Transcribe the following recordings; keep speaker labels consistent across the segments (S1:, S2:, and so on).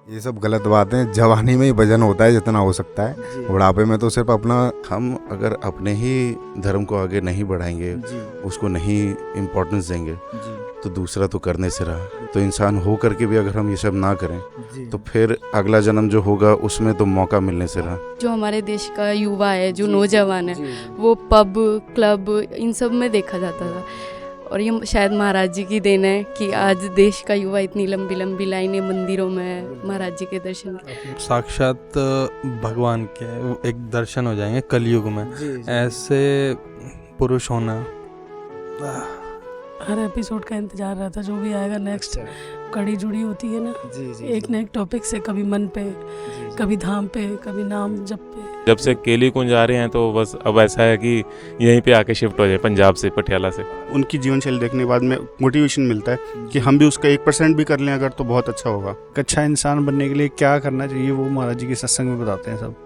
S1: ये सब गलत बातें। जवानी में ही भजन होता है जितना हो सकता है, बुढ़ापे में तो सिर्फ अपना।
S2: हम अगर अपने ही धर्म को आगे नहीं बढ़ाएंगे, उसको नहीं इम्पोर्टेंस देंगे, तो दूसरा तो करने से रहा। तो इंसान हो करके भी अगर हम ये सब ना करें, तो फिर अगला जन्म जो होगा उसमें तो मौका मिलने से रहा।
S3: जो हमारे देश का युवा है, जो नौजवान है, वो पब क्लब इन सब में देखा जाता था। और ये शायद महाराज जी की देन है कि आज देश का युवा इतनी लंबी लंबी लाइनें मंदिरों में महाराज जी के दर्शन।
S4: साक्षात भगवान के एक दर्शन हो जाएंगे कलयुग में। ऐसे पुरुष होना।
S5: हर एपिसोड का इंतजार रहता, जो भी आएगा नेक्स्ट कड़ी जुड़ी होती है ना, एक न एक टॉपिक से, कभी मन पे, कभी धाम पे, कभी नाम जप पे।
S6: जब से केली कुंज आ रहे हैं तो बस अब ऐसा है कि यहीं पे आके शिफ्ट हो जाए, पंजाब से, पटियाला से।
S7: उनकी जीवन शैली देखने के बाद में मोटिवेशन मिलता है कि हम भी उसका 1% भी कर लें अगर, तो बहुत अच्छा होगा।
S8: अच्छा इंसान बनने के लिए क्या करना चाहिए, वो महाराज जी के सत्संग में बताते हैं सब।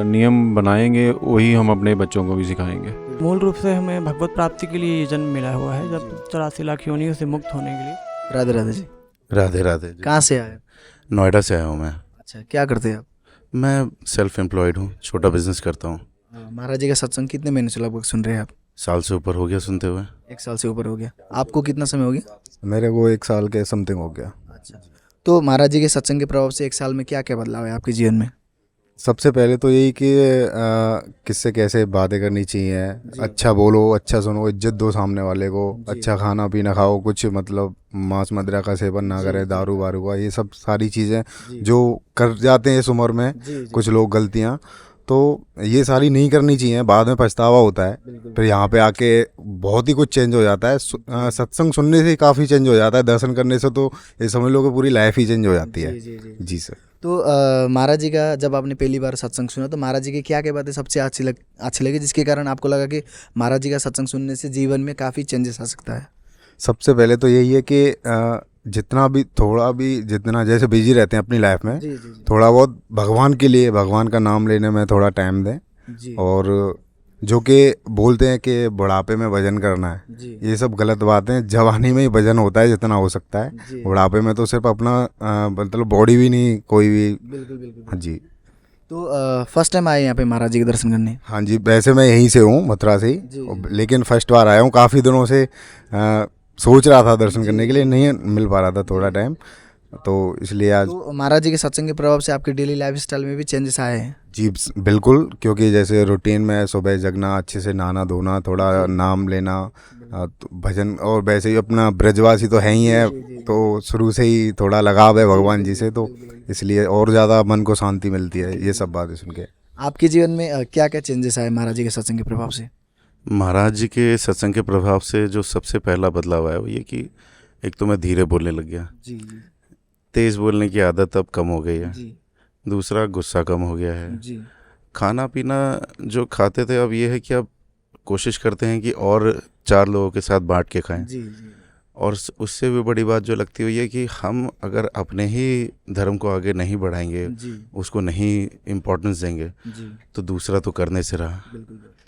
S9: नियम बनाएंगे वही हम अपने बच्चों को भी सिखाएंगे।
S10: मूल रूप से हमें भगवत प्राप्ति के लिए जन्म मिला हुआ है, जब 84 लाख योनियों से मुक्त होने के लिए।
S11: राधे राधे जी।
S2: राधे राधे।
S11: कहाँ से आए?
S2: नोएडा से आया हूँ मैं।
S11: अच्छा, क्या करते हैं आप?
S2: मैं सेल्फ एम्प्लॉयड हूँ, छोटा बिजनेस करता हूँ।
S11: महाराज जी का सत्संग कितने महीने से लगभग सुन रहे हैं आप?
S2: साल से ऊपर हो गया सुनते हुए।
S11: 1 साल से ऊपर हो गया। आपको कितना समय हो गया?
S1: मेरे को 1 साल के समथिंग हो गया।
S11: अच्छा, तो महाराज जी के सत्संग के प्रभाव से 1 साल में क्या क्या बदलाव है आपके जीवन में?
S1: सबसे पहले तो यही कि किससे कैसे बातें करनी चाहिए, अच्छा बोलो, अच्छा सुनो, इज्जत दो सामने वाले को, अच्छा खाना पीना खाओ, कुछ मतलब मांस मदिरा का सेवन ना करें, दारू वारू का, ये सब सारी चीज़ें जो कर जाते हैं इस उम्र में कुछ लोग गलतियाँ, तो ये सारी नहीं करनी चाहिए। बाद में पछतावा होता है, फिर यहाँ पे आके बहुत ही कुछ चेंज हो जाता है। सत्संग सुनने से ही काफ़ी चेंज हो जाता है, दर्शन करने से तो ये समझ लो कि पूरी लाइफ ही चेंज हो जाती है। जी सर।
S11: तो महाराज जी का जब आपने पहली बार सत्संग सुना, तो महाराज जी की क्या क्या बातें सबसे अच्छी लगी, जिसके कारण आपको लगा कि महाराज जी का सत्संग सुनने से जीवन में काफ़ी चेंजेस आ सकता है?
S1: सबसे पहले तो यही है कि जितना जैसे बिजी रहते हैं अपनी लाइफ में, थोड़ा बहुत भगवान के लिए, भगवान का नाम लेने में थोड़ा टाइम दें। और जो कि बोलते हैं कि बुढ़ापे में भजन करना है, ये सब गलत बातें। जवानी में ही भजन होता है जितना हो सकता है, बुढ़ापे में तो सिर्फ अपना मतलब बॉडी भी नहीं, कोई भी।
S11: बिल्कुल।
S1: हाँ जी।
S11: तो फर्स्ट टाइम आए यहाँ पे महाराज जी के दर्शन करने?
S1: हाँ जी, वैसे मैं यहीं से हूँ, मथुरा से ही, लेकिन फर्स्ट बार आया हूँ। काफ़ी दिनों से सोच रहा था दर्शन करने के लिए, नहीं मिल पा रहा था थोड़ा टाइम, तो इसलिए आज।
S11: तो महाराज जी के सत्संग के प्रभाव से आपके डेली लाइफ स्टाइल में भी चेंजेस आए हैं?
S1: जी बिल्कुल, क्योंकि जैसे रूटीन में सुबह जगना, अच्छे से नहाना धोना, थोड़ा नाम लेना, तो भजन, और वैसे ही अपना ब्रजवासी तो है ही है, तो शुरू से ही थोड़ा लगाव है भगवान जी से, तो इसलिए और ज़्यादा मन को शांति मिलती है ये सब बातें सुन के।
S11: आपके जीवन में क्या क्या चेंजेस आए महाराज जी के सत्संग के प्रभाव से?
S2: महाराज जी के सत्संग के प्रभाव से जो सबसे पहला बदलाव आया वो ये कि एक तो मैं धीरे बोलने लग गया। तेज़ बोलने की आदत अब कम हो गई है। दूसरा, गुस्सा कम हो गया है। खाना पीना जो खाते थे, अब ये है कि अब कोशिश करते हैं कि और 4 लोगों के साथ बांट के खाएं। और उससे भी बड़ी बात जो लगती हुई है कि हम अगर अपने ही धर्म को आगे नहीं बढ़ाएंगे, उसको नहीं इम्पोर्टेंस देंगे, तो दूसरा तो करने से रहा।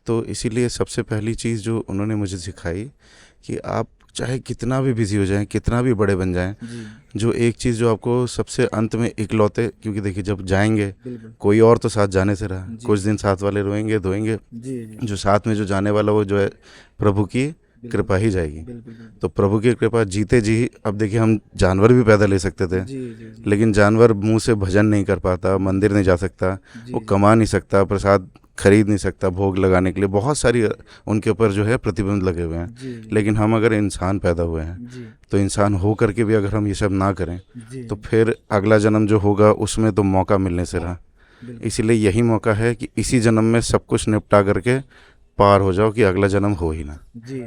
S2: तो इसीलिए सबसे पहली चीज़ जो उन्होंने मुझे सिखाई कि आप चाहे कितना भी बिजी हो जाएं, कितना भी बड़े बन जाएं, जो एक चीज़ जो आपको सबसे अंत में इकलौते, क्योंकि देखिए जब जाएंगे कोई और तो साथ जाने से रहा, कुछ दिन साथ वाले रोएंगे धोएंगे, जो साथ में जो जाने वाला वो जो है प्रभु की कृपा ही जाएगी। तो प्रभु की कृपा जीते जी, अब देखिए हम जानवर भी पैदा ले सकते थे, लेकिन जानवर मुंह से भजन नहीं कर पाता, मंदिर नहीं जा सकता, वो कमा नहीं सकता, प्रसाद खरीद नहीं सकता, भोग लगाने के लिए बहुत सारी उनके ऊपर जो है प्रतिबंध लगे हुए हैं। लेकिन हम अगर इंसान पैदा हुए हैं, तो इंसान हो करके भी अगर हम ये सब ना करें, तो फिर अगला जन्म जो होगा उसमें तो मौका मिलने से रहा। इसीलिए यही मौका है कि इसी जन्म में सब कुछ निपटा करके पार हो जाओ, कि अगला जन्म हो ही ना।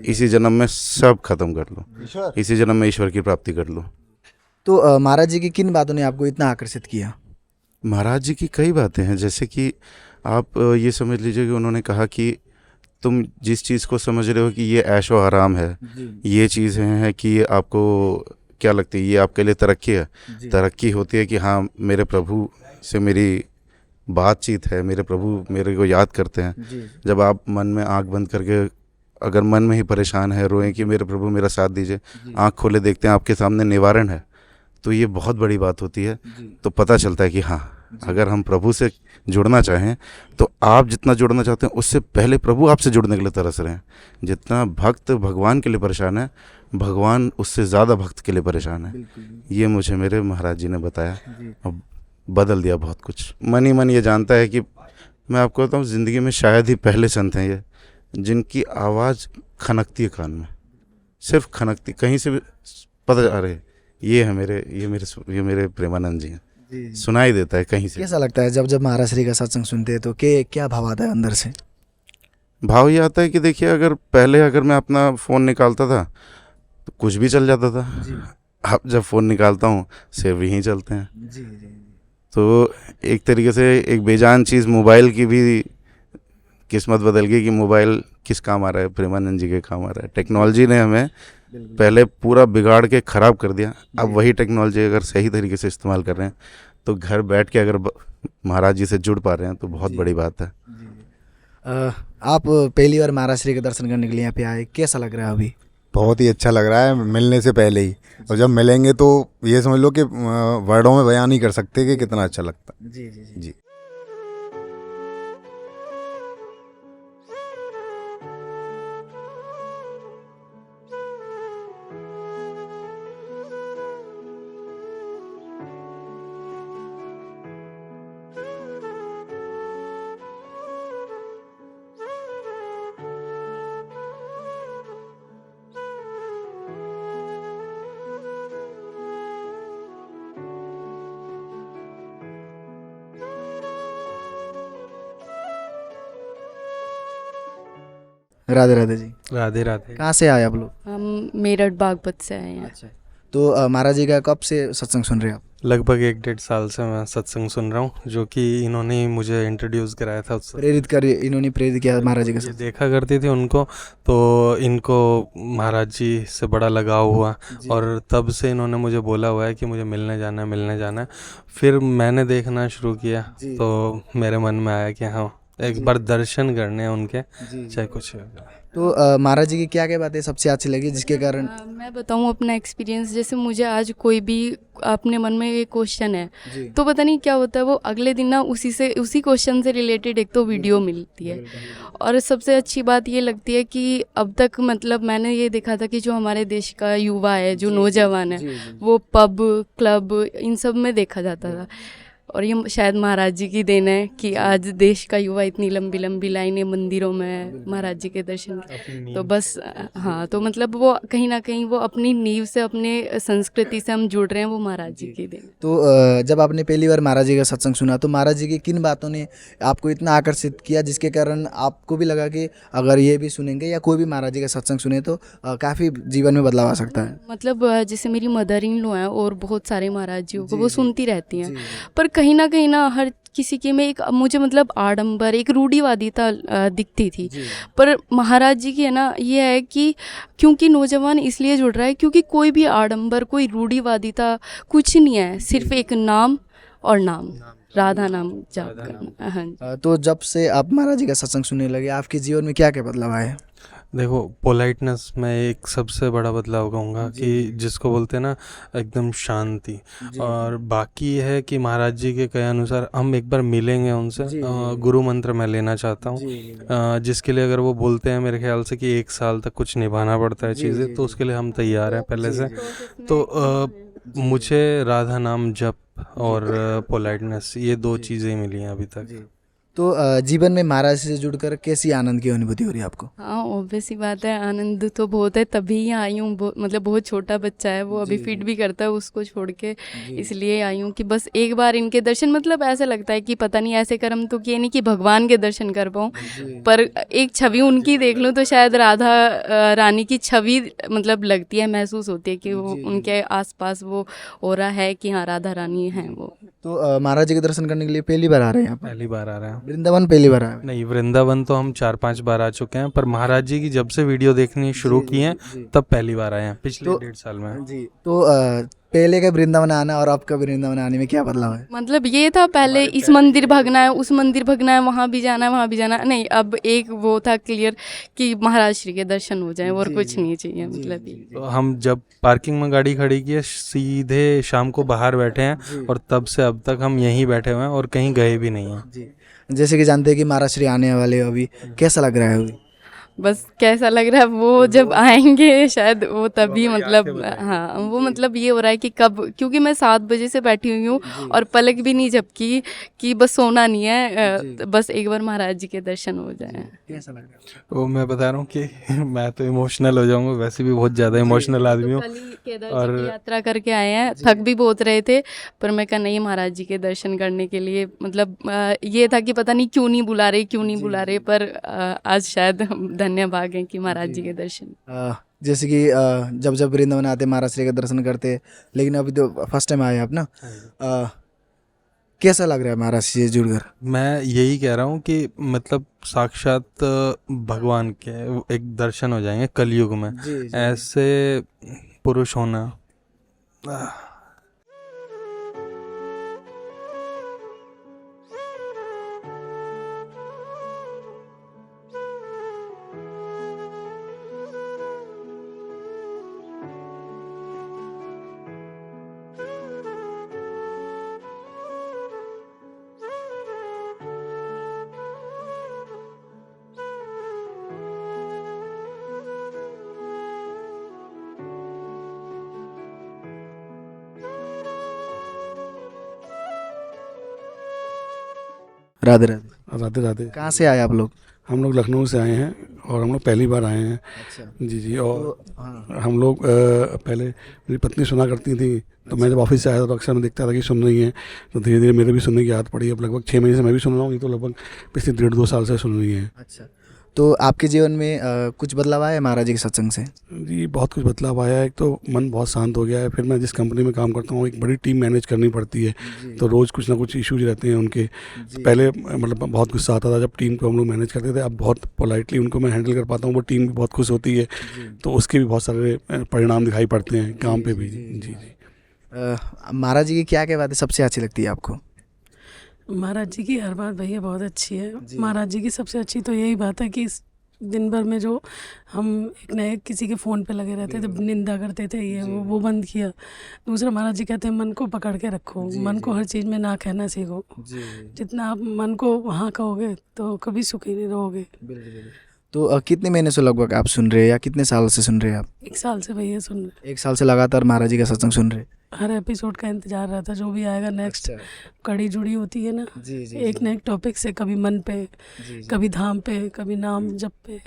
S2: इसी जन्म में सब खत्म कर लो, इसी जन्म में ईश्वर की प्राप्ति कर लो।
S11: तो महाराज जी की किन बातों ने आपको इतना आकर्षित किया?
S2: महाराज जी की कई बातें हैं, जैसे कि आप ये समझ लीजिए कि उन्होंने कहा कि तुम जिस चीज़ को समझ रहे हो कि ये ऐशो आराम है, ये चीज़ें हैं कि ये आपको क्या लगती है, ये आपके लिए तरक्की है। तरक्की होती है कि हाँ, मेरे प्रभु से मेरी बातचीत है, मेरे प्रभु मेरे को याद करते हैं। जब आप मन में आंख बंद करके, अगर मन में ही परेशान है, रोएं कि मेरे प्रभु मेरा साथ दीजिए, आंख खोले देखते हैं आपके सामने निवारण है, तो ये बहुत बड़ी बात होती है। तो पता चलता है कि हाँ, अगर हम प्रभु से जुड़ना चाहें तो आप जितना जुड़ना चाहते हैं उससे पहले प्रभु आपसे जुड़ने के लिए तरस रहे हैं। जितना भक्त भगवान के लिए परेशान है, भगवान उससे ज़्यादा भक्त के लिए परेशान है। ये मुझे मेरे महाराज जी ने बताया और बदल दिया बहुत कुछ। मन ही मन ये जानता है कि मैं आपको बताऊँ, ज़िंदगी में शायद ही पहले संत हैं ये जिनकी आवाज़ खनकती है कान में, सिर्फ खनकती, कहीं से भी पता जा रहे ये मेरे प्रेमानंद जी हैं। सुनाई देता है कहीं से।
S11: कैसा लगता है जब महाराज श्री का सत्संग सुनते हैं तो क्या भाव आता है अंदर से?
S2: भाव ये आता है कि देखिए, अगर मैं अपना फ़ोन निकालता था तो कुछ भी चल जाता था। अब जब फ़ोन निकालता हूँ सिर्फ यहीं चलते हैं। तो एक तरीके से एक बेजान चीज़ मोबाइल की भी किस्मत बदल गई कि मोबाइल किस काम आ रहा है, प्रेमानंद जी के काम आ रहा है। टेक्नोलॉजी ने हमें पहले पूरा बिगाड़ के ख़राब कर दिया। अब वही टेक्नोलॉजी अगर सही तरीके से इस्तेमाल कर रहे हैं तो घर बैठ के अगर महाराज जी से जुड़ पा रहे हैं तो बहुत बड़ी बात है।
S11: आप पहली बार महाराज श्री के दर्शन करने के लिए यहाँ पे आए, कैसा लग रहा है अभी?
S1: बहुत ही अच्छा लग रहा है मिलने से पहले ही, और जब मिलेंगे तो ये समझ लो कि वर्डों में बयान नहीं कर सकते कि कितना अच्छा लगता है। जी।
S11: राधे राधे जी।
S4: राधे राधे।
S11: कहाँ से आए आप लोग?
S3: हम मेरठ बागपत से आए हैं।
S11: तो महाराज जी का कब से सत्संग सुन रहे हैं आप?
S4: लगभग 1-1.5 साल से मैं सत्संग सुन रहा हूँ, जो कि इन्होंने ही मुझे इंट्रोड्यूस कराया था।
S11: इन्होंने प्रेरित किया महाराज जी का
S4: ये देखा करती थी उनको, तो इनको महाराज जी से बड़ा लगाव हुआ और तब से इन्होंने मुझे बोला हुआ है कि मुझे मिलने जाना है। फिर मैंने देखना शुरू किया तो मेरे मन में आया कि हाँ, एक बार दर्शन करने हैं उनके, चाहे कुछ हो।
S11: तो महाराज जी की क्या क्या बातें सबसे अच्छी लगी जिसके कारण?
S3: मैं बताऊं अपना एक्सपीरियंस। जैसे मुझे आज कोई भी अपने मन में एक क्वेश्चन है तो पता नहीं क्या होता है, वो अगले दिन ना उसी क्वेश्चन से रिलेटेड एक तो वीडियो मिलती है। और सबसे अच्छी बात ये लगती है कि अब तक मतलब मैंने ये देखा था कि जो हमारे देश का युवा है, जो नौजवान है, वो पब क्लब इन सब में देखा जाता था। और ये शायद महाराज जी की देन है कि आज देश का युवा इतनी लंबी लंबी लाइनें मंदिरों में महाराज जी के दर्शन। तो बस हाँ, तो मतलब वो कहीं ना कहीं वो अपनी नींव से, अपने संस्कृति से हम जुड़ रहे हैं, वो महाराज जी की देन।
S11: तो जब आपने पहली बार महाराज जी का सत्संग सुना तो महाराज जी की किन बातों ने आपको इतना आकर्षित किया जिसके कारण आपको भी लगा कि अगर ये भी सुनेंगे या कोई भी महाराज जी का सत्संग सुने तो काफ़ी जीवन में बदलाव आ सकता है?
S3: मतलब जैसे मेरी मदर इन लॉ हैं और बहुत सारे महाराज जी को वो सुनती रहती हैं, पर कहीं ना हर किसी के में एक मुझे मतलब आडंबर, एक रूढ़िवादिता दिखती थी। पर महाराज जी की है ना, ये है कि क्योंकि नौजवान इसलिए जुड़ रहा है क्योंकि कोई भी आडंबर, कोई रूढ़िवादिता कुछ नहीं है, सिर्फ एक नाम और नाम, राधा नाम जाप करना। हाँ।
S11: तो जब से आप महाराज जी का सत्संग सुनने लगे आपके जीवन में क्या क्या बदलाव आए?
S4: देखो, पोलाइटनेस में एक सबसे बड़ा बदलाव कहूँगा कि जिसको बोलते हैं ना एकदम शांति। और बाकी है कि महाराज जी के कहे अनुसार हम एक बार मिलेंगे उनसे। गुरु मंत्र मैं लेना चाहता हूँ, जिसके लिए अगर वो बोलते हैं मेरे ख्याल से कि 1 साल तक कुछ निभाना पड़ता है चीज़ें, तो उसके लिए हम तैयार हैं पहले से। तो मुझे राधा नाम जप और पोलाइटनेस, ये 2 चीज़ें मिली हैं अभी तक।
S11: तो जीवन में महाराज से जुड़कर कैसी आनंद की अनुभूति हो रही है आपको?
S3: हाँ, ऑब्वियस ही बात है, आनंद तो बहुत है, तभी यहाँ आई हूँ। मतलब बहुत छोटा बच्चा है वो, अभी फीड भी करता है, उसको छोड़ के इसलिए आई हूँ कि बस एक बार इनके दर्शन, मतलब ऐसा लगता है कि पता नहीं ऐसे कर्म तो किए नहीं कि भगवान के दर्शन कर पाऊँ, पर एक छवि उनकी देख लूँ तो शायद राधा रानी की छवि मतलब लगती है, महसूस होती है कि वो उनके आसपास वो हो रहा है कि हाँ राधा रानी हैं वो।
S11: तो महाराज जी के दर्शन करने के लिए पहली बार आ रहे हैं आप?
S4: पहली बार आ रहे हैं।
S11: वृंदावन पहली बार आए?
S4: नहीं, वृंदावन तो हम 4-5 बार आ चुके हैं, पर महाराज जी की जब से वीडियो देखनी शुरू की हैं तब पहली बार आए हैं, पिछले 1.5 साल में।
S11: तो पहले का वृंदावन आना और अब का वृंदावन आने में क्या बदलाव है?
S3: मतलब ये था पहले इस मंदिर भागना है, उस मंदिर भागना है, वहाँ भी जाना है, वहाँ भी जाना है, नहीं अब एक वो था क्लियर कि महाराज श्री के दर्शन हो जाएं और कुछ नहीं चाहिए मतलब ये।
S4: तो हम जब पार्किंग में गाड़ी खड़ी की है सीधे शाम को बाहर बैठे हैं और तब से अब तक हम यहीं बैठे हुए हैं और कहीं गए भी नहीं हैं।
S11: जैसे कि जानते हैं कि महाराज श्री आने वाले हैं अभी, कैसा लग रहा है अभी?
S3: बस कैसा लग रहा है वो जब आएंगे शायद वो तभी मतलब हाँ वो मतलब ये हो रहा है कि कब, क्योंकि मैं 7 बजे से बैठी हुई हूँ और पलक भी नहीं झपकी कि बस सोना नहीं है, बस एक बार महाराज जी के दर्शन हो जाए।
S11: कैसा लग रहा है?
S4: वो मैं बता रहा हूँ कि मैं तो इमोशनल हो जाऊंगा, वैसे भी बहुत ज़्यादा इमोशनल आदमी हूँ।
S3: कल ही केदार जी की यात्रा करके आए हैं, थक भी बहुत रहे थे, पर मैं कहा नहीं महाराज जी के दर्शन करने के लिए मतलब ये था कि पता नहीं क्यों नहीं बुला रहे, पर आज शायद धन्य भाग हैं कि महाराज जी के दर्शन।
S11: जैसे कि जब जब वृंदावन आते महाराज श्री का दर्शन करते, लेकिन अभी तो फर्स्ट टाइम आए आप ना, कैसा लग रहा है महाराज जी से जुड़कर?
S4: मैं यही कह रहा हूँ कि मतलब साक्षात भगवान के एक दर्शन हो जाएंगे कलयुग में, ऐसे पुरुष होना।
S11: राधे राधे।
S8: राधे राधे।
S11: कहाँ से आए आप लोग?
S8: हम लोग लखनऊ से आए हैं और हम लोग पहली बार आए हैं।
S11: अच्छा।
S8: जी और
S11: तो हाँ,
S8: हम लोग पहले मेरी पत्नी सुना करती थी, तो मैं जब ऑफिस से आया तो अक्सर मैं देखता था कि सुन रही हैं, तो धीरे धीरे मेरे भी सुनने की आदत पड़ी। अब लगभग 6 महीने से मैं भी सुन रहा हूँ, ये तो लगभग पिछले 1.5-2 साल से सुन रही हैं।
S11: अच्छा। तो आपके जीवन में कुछ बदलाव आया है महाराज जी के सत्संग से?
S8: जी बहुत कुछ बदलाव आया है। एक तो मन बहुत शांत हो गया है। फिर मैं जिस कंपनी में काम करता हूँ एक बड़ी टीम मैनेज करनी पड़ती है, तो रोज़ कुछ ना कुछ इश्यूज रहते हैं उनके। तो पहले मतलब बहुत गुस्सा आता था जब टीम को हम लोग मैनेज करते थे, अब बहुत पोलाइटली उनको मैं हैंडल कर पाता हूँ, वो टीम भी बहुत खुश होती है, तो उसके भी बहुत सारे परिणाम दिखाई पड़ते हैं काम पे भी। जी।
S11: महाराज जी की क्या क्या बातें सबसे अच्छी लगती है आपको?
S5: महाराज जी की हर बात भैया बहुत अच्छी है। महाराज जी की सबसे अच्छी तो यही बात है कि दिन भर में जो हम एक न एक किसी के फ़ोन पे लगे रहते थे, निंदा करते थे, ये वो बंद किया। दूसरा महाराज जी कहते हैं मन को पकड़ के रखो, मन को हर चीज़ में ना कहना सीखो। जितना आप मन को वहाँ कहोगे तो कभी सुखी नहीं रहोगे।
S11: तो कितने महीने से लगभग आप सुन रहे हैं या कितने साल से सुन रहे हैं आप?
S5: 1 साल से भैया सुन रहे।
S11: 1 साल से लगातार महाराज जी का सत्संग सुन रहे हैं?
S5: हर एपिसोड का इंतजार रहता, जो भी आएगा नेक्स्ट कड़ी जुड़ी होती है ना, एक न एक टॉपिक से, कभी मन पे, कभी धाम पे, कभी नाम जप पे।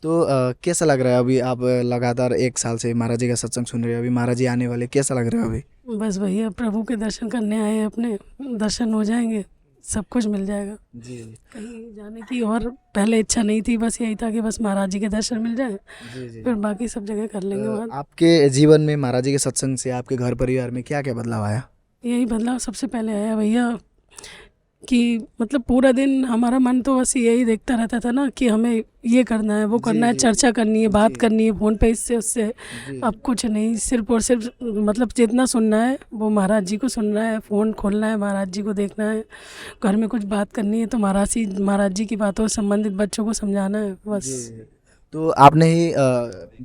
S11: तो कैसा लग रहा है अभी? आप लगातार 1 साल से महाराज जी का सत्संग सुन रहे हैं, अभी महाराज जी आने वाले, कैसा लग रहा है अभी?
S5: बस भैया प्रभु के दर्शन करने आए हैं, अपने दर्शन हो जाएंगे, सब कुछ मिल जाएगा। कहीं जाने की और पहले इच्छा नहीं थी, बस यही था कि बस महाराज जी के दर्शन मिल जाए, फिर बाकी सब जगह कर लेंगे वहाँ।
S11: आपके जीवन में महाराज जी के सत्संग से आपके घर परिवार में क्या क्या बदलाव आया?
S5: यही बदलाव सबसे पहले आया भैया कि मतलब पूरा दिन हमारा मन तो बस यही देखता रहता था ना कि हमें ये करना है, वो करना है, चर्चा करनी है, बात करनी है फ़ोन पे, इससे उससे। अब कुछ नहीं, सिर्फ और सिर्फ मतलब जितना सुनना है वो महाराज जी को सुनना है, फ़ोन खोलना है, महाराज जी को देखना है, घर में कुछ बात करनी है तो महाराज जी की बातों से संबंधित बच्चों को समझाना है, बस।
S11: तो आपने ही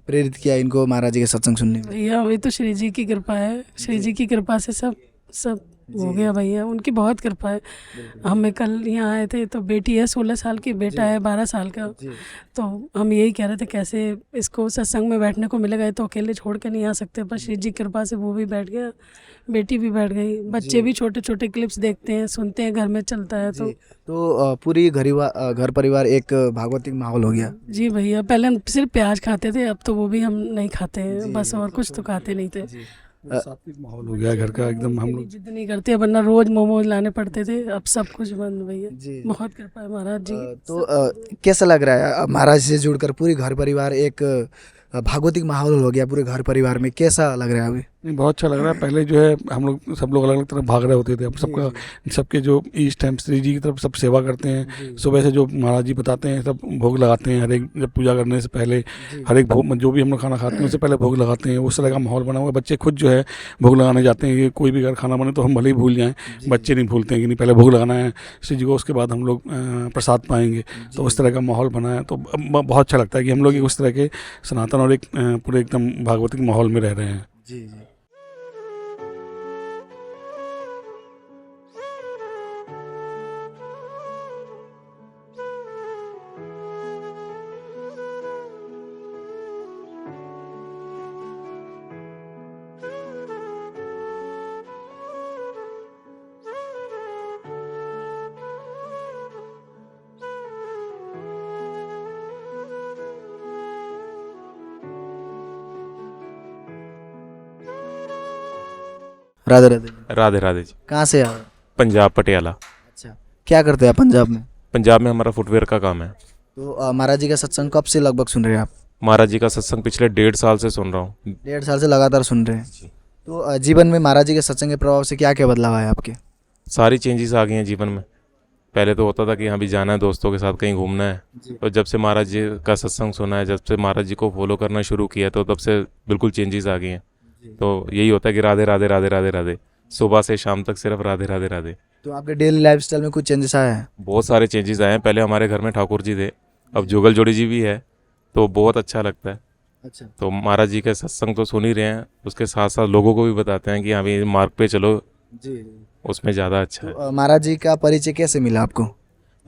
S11: प्रेरित किया इनको महाराज जी के सत्संग सुनने में?
S5: भैया वही तो श्री जी की कृपा है, श्री जी की कृपा से सब हो गया भैया, उनकी बहुत कृपा है। हमें कल यहाँ आए थे तो बेटी है 16 साल की, बेटा है 12 साल का, तो हम यही कह रहे थे कैसे इसको सत्संग में बैठने को मिलेगा, तो अकेले छोड़ के नहीं आ सकते, पर श्री जी कृपा से वो भी बैठ गया, बेटी भी बैठ गई, बच्चे भी छोटे छोटे क्लिप्स देखते हैं, सुनते हैं, घर में चलता है।
S11: तो पूरी घर परिवार एक भागवतिक माहौल हो गया?
S5: जी भैया, पहले हम सिर्फ प्याज खाते थे, अब तो वो भी हम नहीं खाते हैं, बस और कुछ तो खाते नहीं थे।
S8: सात्विक माहौल हो गया घर का एकदम। हम लोग
S5: जिद नहीं करते, वरना रोज मोमोज लाने पड़ते थे, अब सब कुछ बंद भैया, बहुत कृपा है महाराज जी।
S11: तो कैसा लग रहा है महाराज से जुड़कर? पूरी घर परिवार एक भागवतिक माहौल हो गया पूरे घर परिवार में, कैसा लग रहा है अभी?
S8: नहीं, बहुत अच्छा लग रहा है। पहले जो है हम लोग सब लोग अलग अलग तरफ भाग रहे होते थे, अब सबका सबके जो ईस्ट टाइम श्री जी की तरफ सब सेवा करते हैं। सुबह से जो महाराज जी बताते हैं सब भोग लगाते हैं, हर एक जब पूजा करने से पहले हर एक भोग जो भी हम लोग खाना खाते हैं उससे पहले भोग लगाते हैं। उस तरह का माहौल बना हुआ है। बच्चे खुद जो है भोग लगाने जाते हैं। ये कोई भी अगर खाना बने तो हम भले ही भूल जाएँ, बच्चे नहीं भूलते हैं कि नहीं पहले भोग लगाना है श्री जी को, उसके बाद हम लोग प्रसाद पाएंगे। तो उस तरह का माहौल बना है, तो बहुत अच्छा लगता है कि हम लोग उस तरह के सनातन और एक पूरे एकदम भागवतिक माहौल में रह रहे हैं।
S11: जी जी। राधे राधे।
S6: राधे राधे जी।
S11: कहाँ से आए?
S6: पंजाब पटियाला।
S11: अच्छा, क्या करते हैं आप पंजाब में?
S6: पंजाब में हमारा फुटवेयर का काम है।
S11: तो महाराज जी का सत्संग कब से लगभग सुन रहे हैं आप?
S6: महाराज जी का सत्संग पिछले 1.5 साल से सुन रहा हूँ।
S11: 1.5 साल से लगातार सुन रहे हैं। तो जीवन में महाराज जी के सत्संग के प्रभाव से क्या क्या बदलाव आया आपके?
S6: सारी चेंजेस आ गई हैं जीवन में। पहले तो होता था कि यहाँ भी जाना है, दोस्तों के साथ कहीं घूमना है, और जब से महाराज जी का सत्संग सुना है, जब से महाराज जी को फॉलो करना शुरू किया, तो तब से बिल्कुल चेंजेस आ गई हैं। तो यही होता है कि राधे राधे राधे राधे राधे, सुबह से शाम तक सिर्फ राधे राधे राधे।
S11: तो आपके डेली लाइफस्टाइल में कुछ चेंजेस आया है?
S6: बहुत सारे चेंजेस आए हैं। पहले हमारे घर में ठाकुर जी थे, अब जुगल जोड़ी जी भी है, तो बहुत अच्छा लगता है।
S11: अच्छा।
S6: तो महाराज जी का सत्संग तो सुन ही रहे हैं, उसके साथ साथ लोगों को भी बताते हैं कि हाँ भी मार्ग पे चलो,
S11: जी।
S6: उसमें ज़्यादा अच्छा है।
S11: तो महाराज जी का परिचय कैसे मिला आपको?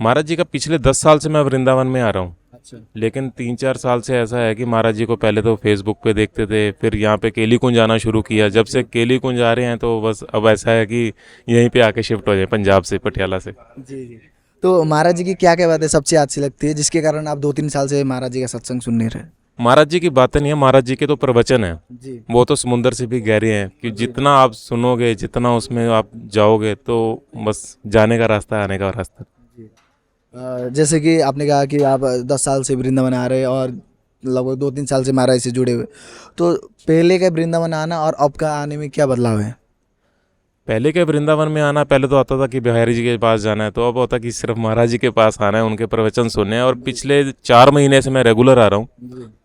S6: महाराज जी का पिछले 10 साल से मैं वृंदावन में आ रहा हूँ,
S11: अच्छा।
S6: लेकिन 3-4 साल से ऐसा है कि महाराज जी को पहले तो फेसबुक पे देखते थे, फिर यहाँ पे केली कुंज आना शुरू किया। जब से केली कुंज आ रहे हैं तो बस अब ऐसा है कि यहीं पे आके शिफ्ट हो जाए, पंजाब से, पटियाला से।
S11: जी जी। तो महाराज जी की क्या क्या बातें सबसे अच्छी लगती है जिसके कारण आप 2-3 साल से महाराज जी का सत्संग सुन नहीं रहे?
S6: महाराज जी की बातें नहीं है, महाराज जी के तो प्रवचन है,
S11: जी।
S6: वो तो समुंदर से भी गहरे हैं कि जितना आप सुनोगे, जितना उसमें आप जाओगे, तो बस जाने का रास्ता, आने का रास्ता।
S11: जैसे कि आपने कहा कि आप 10 साल से वृंदावन आ रहे हैं और लगभग 2-3 साल से महाराज से जुड़े हुए, तो पहले का वृंदावन आना और अब का आने में क्या बदलाव है?
S6: पहले के वृंदावन में आना, पहले तो आता था कि बिहारी जी के पास जाना है, तो अब होता कि सिर्फ महाराज जी के पास आना है, उनके प्रवचन सुनने हैं। और पिछले 4 महीने से मैं रेगुलर आ रहा हूँ,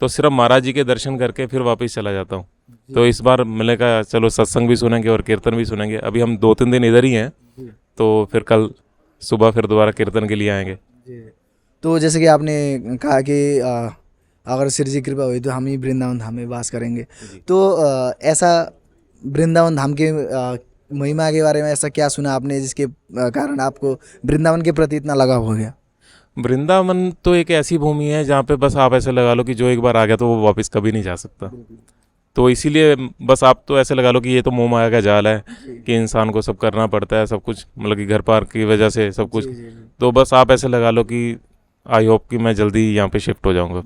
S6: तो सिर्फ महाराज जी के दर्शन करके फिर वापस चला जाता हूँ। तो इस बार मिलेगा, चलो सत्संग भी सुनेंगे और कीर्तन भी सुनेंगे। अभी हम 2-3 दिन इधर ही हैं, तो फिर कल सुबह फिर दोबारा कीर्तन के लिए आएंगे।
S11: तो जैसे कि आपने कहा कि अगर श्री जी कृपा हुई तो हम ही वृंदावन धाम में वास करेंगे, तो ऐसा वृंदावन धाम के महिमा के बारे में ऐसा क्या सुना आपने जिसके कारण आपको वृंदावन के प्रति इतना लगाव हो गया?
S6: वृंदावन तो एक ऐसी भूमि है जहाँ पे बस आप ऐसे लगा लो कि जो एक बार आ गया तो वो वापस कभी नहीं जा सकता। तो इसीलिए बस आप तो ऐसे लगा लो कि ये तो मोह माया का जाल है कि इंसान को सब करना पड़ता है, सब कुछ, मतलब कि घर पार की वजह से सब कुछ। तो बस आप ऐसे लगा लो कि आई होप कि मैं जल्दी यहाँ पे शिफ्ट हो जाऊँगा।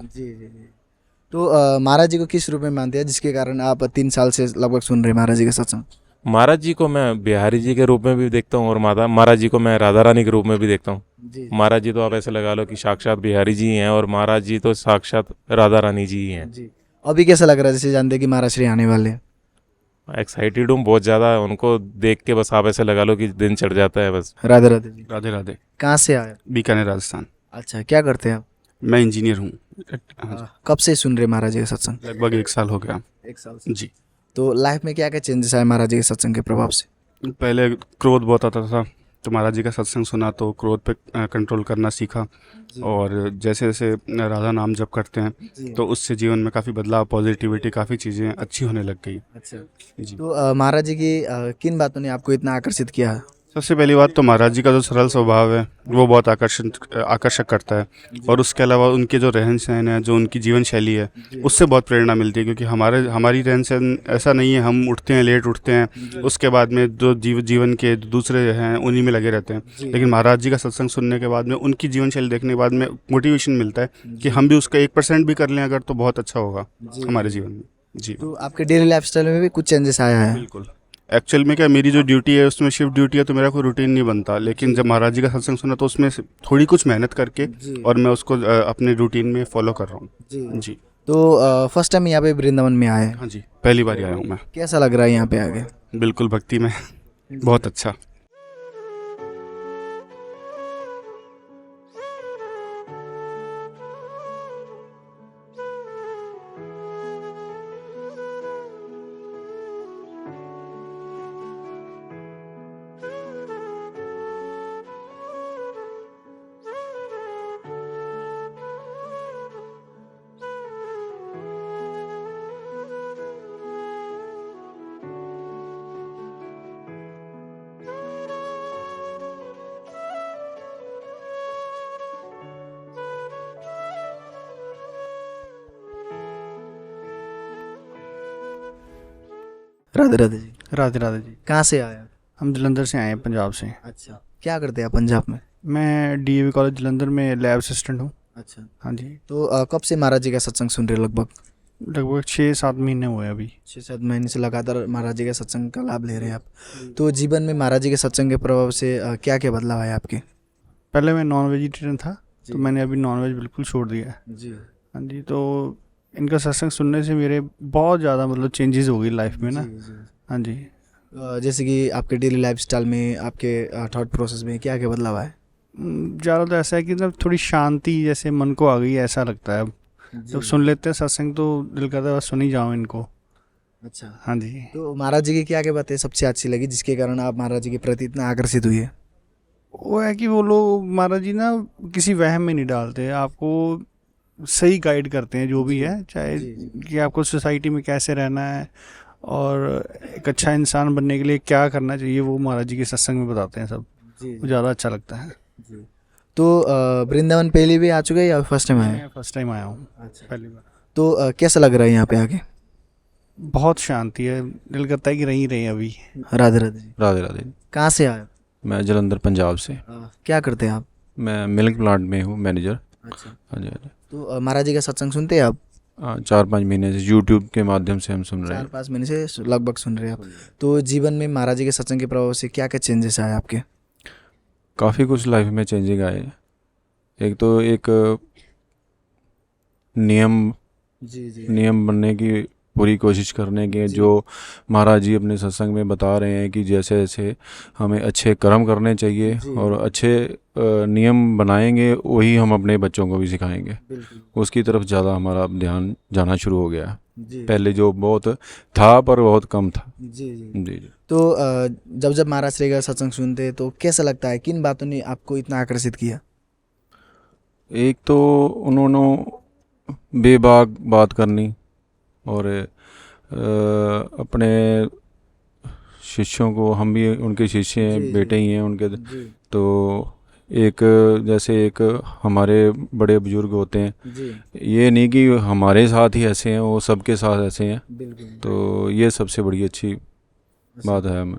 S11: तो महाराज जी को किस रूप में मानते हैं जिसके कारण आप 3 साल से लगभग सुन रहे हैं महाराज जी का सत्संग?
S6: महाराज जी को मैं बिहारी जी के रूप में भी देखता हूँ, और महाराज जी को मैं राधा रानी के रूप में भी देखता हूँ। महाराज जी तो आप ऐसे लगा लो कि साक्षात बिहारी जी हैं, और महाराज जी तो साक्षात राधा रानी जी ही हैं।
S11: अभी कैसा लग रहा है जैसे जानते हैं कि महाराज श्री आने वाले हैं?
S6: एक्साइटेड हूँ बहुत ज़्यादा, उनको देख के बस आप ऐसे लगा लो कि दिन चढ़ जाता है बस।
S11: राधे राधे जी।
S7: राधे राधे।
S11: कहाँ से आए?
S7: बीकानेर, राजस्थान।
S11: अच्छा, क्या करते हैं आप?
S7: मैं इंजीनियर हूँ।
S11: कब से सुन रहे महाराज जी का सत्संग?
S7: लगभग 1 साल हो गया।
S11: 1 साल से।
S7: जी।
S11: तो लाइफ में क्या क्या चेंजेस आए महाराज जी के सत्संग के प्रभाव से?
S7: पहले क्रोध बहुत आता था, तो महाराज जी का सत्संग सुना तो क्रोध पे कंट्रोल करना सीखा, और जैसे जैसे राधा नाम जप करते हैं तो उससे जीवन में काफ़ी बदलाव, पॉजिटिविटी, काफ़ी चीज़ें अच्छी होने लग गई।
S11: अच्छा
S7: जी।
S11: तो महाराज जी की किन बातों ने आपको इतना आकर्षित किया?
S7: सबसे पहली बात तो महाराज जी का जो सरल स्वभाव है वो बहुत आकर्षक करता है, और उसके अलावा उनके जो रहन सहन है, जो उनकी जीवन शैली है, उससे बहुत प्रेरणा मिलती है। क्योंकि हमारी रहन सहन ऐसा नहीं है, हम उठते हैं लेट उठते हैं, उसके बाद में जो जीवन के दूसरे हैं उन्हीं में लगे रहते हैं। लेकिन महाराज जी का सत्संग सुनने के बाद में, उनकी जीवन शैली देखने के बाद में मोटिवेशन मिलता है कि हम भी उसका 1% भी कर लें अगर, तो बहुत अच्छा होगा हमारे जीवन में। जी।
S11: तो आपके डेली लाइफस्टाइल में भी कुछ चेंजेस आया है?
S7: बिल्कुल। एक्चुअल में क्या, मेरी जो ड्यूटी है उसमें शिफ्ट ड्यूटी है, तो मेरा कोई रूटीन नहीं बनता। लेकिन जब महाराज जी का सत्संग सुना तो उसमें थोड़ी कुछ मेहनत करके और मैं उसको अपने रूटीन में फॉलो कर रहा हूँ। जी।
S11: तो फर्स्ट टाइम यहाँ पे वृंदावन में आए हैं।
S7: हाँ जी, पहली बार ही आया हूँ मैं।
S11: कैसा लग रहा है यहाँ पे आके?
S7: बिल्कुल भक्ति में, बहुत अच्छा।
S11: राधे राधे जी।
S10: राधे राधे जी।
S11: कहाँ से आए आप?
S10: हम जलंधर से आए हैं, पंजाब से।
S11: अच्छा, क्या करते हैं आप पंजाब में?
S10: मैं डीएवी कॉलेज जलंधर में लैब असिस्टेंट हूँ।
S11: अच्छा,
S10: हाँ जी,
S11: तो कब से महाराज जी का सत्संग सुन रहे हो? लगभग
S10: लगभग 6-7 महीने हुए अभी।
S11: 6-7 महीने से लगातार महाराज जी के सत्संग का लाभ ले रहे हैं आप। तो जीवन में महाराज जी के सत्संग के प्रभाव से क्या क्या बदलाव है आपके?
S10: पहले मैं नॉन वेजिटेरियन था, तो मैंने अभी नॉन वेज बिल्कुल छोड़ दिया है।
S11: जी।
S10: हाँ जी, तो इनका सत्संग सुनने से मेरे बहुत ज़्यादा मतलब चेंजेस हो गई लाइफ में ना। हाँ जी,
S11: जैसे कि आपके डेली लाइफस्टाइल में, आपके थॉट प्रोसेस में क्या क्या बदलाव है?
S10: ज़्यादा तो ऐसा है कि मतलब थोड़ी शांति जैसे मन को आ गई है, ऐसा लगता है अब। जब सुन लेते हैं सत्संग तो दिल करता है बस सुन ही जाओ इनको।
S11: अच्छा,
S10: हाँ जी,
S11: तो महाराज जी की क्या क्या बातें सबसे अच्छी लगी जिसके कारण आप महाराज जी के प्रति इतना आकर्षित हुए?
S10: वो है कि वो लोग महाराज जी ना किसी वहम में नहीं डालते, आपको सही गाइड करते हैं जो भी है, चाहे कि आपको सोसाइटी में कैसे रहना है और एक अच्छा इंसान बनने के लिए क्या करना चाहिए, वो महाराज जी के सत्संग में बताते हैं सब। वो ज़्यादा अच्छा लगता है।
S11: तो वृंदावन पहले भी आ चुके हैं या फर्स्ट टाइम आए?
S10: मैं फर्स्ट टाइम आया हूँ, पहली बार।
S11: तो कैसा लग रहा है यहाँ पे आके?
S10: बहुत शांति है, दिल करता है कि रहीं रहीं अभी।
S11: राधे राधे जी।
S9: राधे राधे।
S11: कहाँ से आए?
S9: मैं जलंधर पंजाब से।
S11: क्या करते हैं आप?
S9: मैं मिल्क प्लांट में हूँ मैनेजर।
S11: अच्छा,
S9: हाँ जी, हाँ जी।
S11: तो महाराज जी का सत्संग सुनते हैं आप?
S9: 4-5 महीने से यूट्यूब के माध्यम से हम सुन रहे हैं।
S11: 4-5 महीने से लगभग सुन रहे हैं आप। तो जीवन में महाराज जी के सत्संग के प्रभाव से क्या क्या चेंजेस आए आपके?
S9: काफ़ी कुछ लाइफ में चेंजिंग आए हैं। एक तो एक नियम बनने की पूरी कोशिश करने के, जो महाराज जी अपने सत्संग में बता रहे हैं कि जैसे जैसे हमें अच्छे कर्म करने चाहिए और अच्छे नियम बनाएंगे वही हम अपने बच्चों को भी सिखाएंगे। उसकी तरफ ज़्यादा हमारा अब ध्यान जाना शुरू हो गया। पहले जो बहुत था पर बहुत कम था।
S11: जी जी।
S9: जी जी।
S11: तो जब महाराज श्री का सत्संग सुनते हैं तो कैसा लगता है? किन बातों ने आपको इतना आकर्षित किया?
S9: एक तो उन्होंने बेबाक बात करनी और अपने शिष्यों को, हम भी उनके शिष्य हैं, बेटे ही हैं उनके, तो एक जैसे एक हमारे बड़े बुजुर्ग होते हैं, ये नहीं कि हमारे साथ ही ऐसे हैं, वो सबके साथ ऐसे हैं। तो ये सबसे बड़ी अच्छी बात है हमें।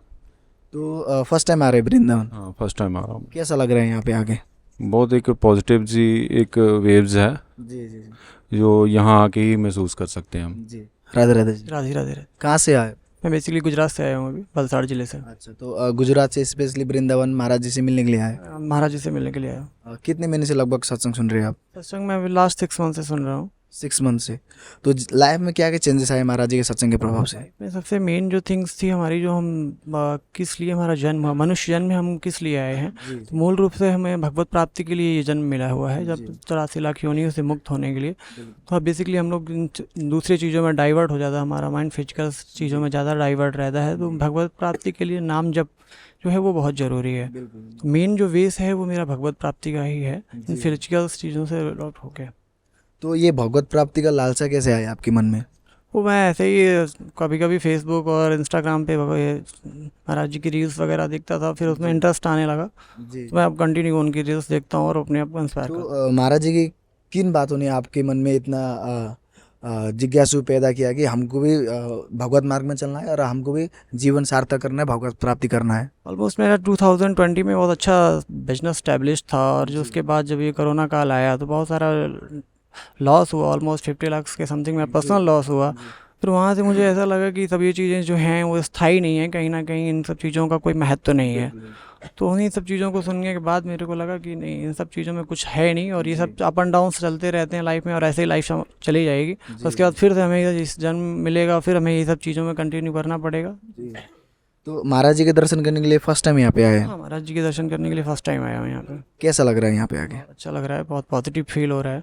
S11: तो फर्स्ट टाइम आ रहे हैं वृंदावन?
S9: हाँ, फर्स्ट टाइम आ रहा हूँ।
S11: कैसा लग रहा है यहाँ पे आके?
S9: बहुत एक पॉजिटिव सी एक वेव्स है जो यहाँ आके ही महसूस कर सकते हैं हम।
S11: जी। राधे राधे जी।
S10: राधे राधे राधे।
S11: कहाँ से आए?
S10: मैं बेसिकली गुजरात से आया हूँ अभी, वलसाड़ जिले से।
S11: अच्छा, तो गुजरात से स्पेशली वृंदावन महाराज जी से मिलने के लिए आए?
S10: महाराज जी से मिलने के लिए आया हूँ।
S11: कितने महीने से लगभग सत्संग सुन रहे हैं आप?
S10: सत्संग मैं अभी लास्ट 6 मंथ से सुन रहा हूँ।
S11: 6 मंथ से। तो लाइफ में क्या क्या चेंजेस आए महाराज जी के सत्संग के प्रभाव से?
S10: में सबसे मेन जो थिंग्स थी हमारी, जो हम किस लिए हमारा जन्म हुआ, मनुष्य जन्म में हम किस लिए आए हैं, तो मूल रूप से हमें भगवत प्राप्ति के लिए ये जन्म मिला हुआ है, जब 84 लाख योनियों से मुक्त होने के लिए। तो अब बेसिकली हम लोग दूसरी चीज़ों में डाइवर्ट हो जाता है, हमारा माइंड फिजिकल चीज़ों में ज़्यादा डाइवर्ट रहता है। तो भगवत प्राप्ति के लिए नाम जप जो है वो बहुत ज़रूरी है। मेन जो वेस है वो मेरा भगवत प्राप्ति का ही है, इन फिजिकल चीज़ों से लॉट होके।
S11: तो ये भगवत प्राप्ति का लालसा कैसे आया आपके मन में?
S10: वो मैं ऐसे ही कभी कभी फेसबुक और इंस्टाग्राम पे महाराज जी की रील्स वगैरह देखता था, फिर उसमें इंटरेस्ट आने लगा। तो मैं अब कंटिन्यू उनकी रील्स देखता हूँ और अपने आप को इंस्पायर करता हूँ।
S11: तो महाराज जी की किन बातों ने आपके मन में इतना जिज्ञासु पैदा किया कि हमको भी भगवत मार्ग में चलना है और हमको भी जीवन सार्थक करना है, भगवत प्राप्ति करना है?
S10: ऑलमोस्ट मेरा 2020 में बहुत अच्छा बिजनेस स्टैब्लिश था, और जो उसके बाद जब ये कोरोना काल आया तो बहुत सारा लॉस हुआ, ऑलमोस्ट 50 लाख के समथिंग में पर्सनल लॉस हुआ। फिर वहाँ से मुझे ऐसा लगा कि सब ये चीज़ें जो हैं वो स्थायी नहीं है, कहीं ना कहीं इन सब चीज़ों का कोई महत्व नहीं है। तो उन्हीं सब चीज़ों को सुनने के बाद मेरे को लगा कि नहीं, इन सब चीज़ों में कुछ है नहीं, और ये सब अप एंड डाउन चलते रहते हैं लाइफ में, और ऐसे ही लाइफ चली जाएगी। तो उसके बाद फिर से हमें इस जन्म मिलेगा, फिर हमें ये सब चीज़ों में कंटिन्यू करना पड़ेगा।
S11: तो महाराज जी के दर्शन करने के लिए फर्स्ट टाइम यहाँ पे आए हैं?
S10: हाँ, महाराज जी के दर्शन करने के लिए फर्स्ट टाइम आया हूँ यहाँ पे।
S11: कैसा लग रहा है यहाँ पे आके?
S10: अच्छा लग रहा है, बहुत पॉजिटिव फील हो रहा है।